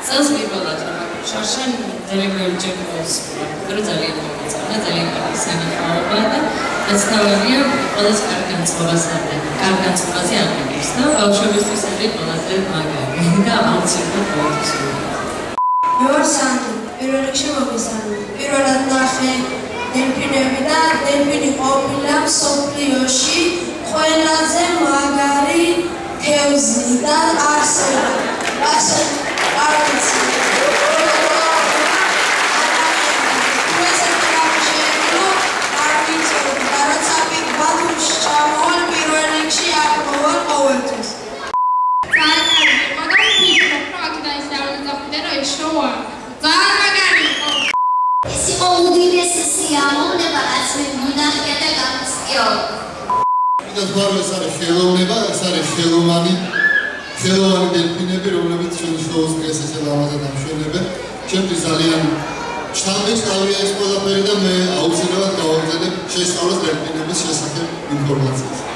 წელს მიყოლათ შარშან ძალიან ჯერმოს ძალიან მომეწონა ძალიან კარგი სანახაობა და ეცნავებია ყველაზე კარგ განწყობაზე ამბობს და ბავშვებისთვის არის ყველაზე მაგარი და ამცირდა ყოველთვის. მე ვარ სანდრო, პირველ რიგში მოგესალმები. პირველად ნახე დელფინები და დელფინი ყოფილა მსოფლიოში ყველაზე მაგარი თევზი და არსებობს. ეს იყო უდიდესი სიამოვნება, რაც მე მინახია და გამოსწიო. ეს არის ხელოვნება, ეს არის ხელოვანი დელფინები, რომლებიც ჩვენ შოუს დღეს ესე ლამაზად ამშვენებენ. ჩემთვის ძალიან ჩამეჭრავია ეს ყველაფერი და მე აუცილებლად გავაგზავნებ შესწავლას დელფინების შესახებ ინფორმაციას.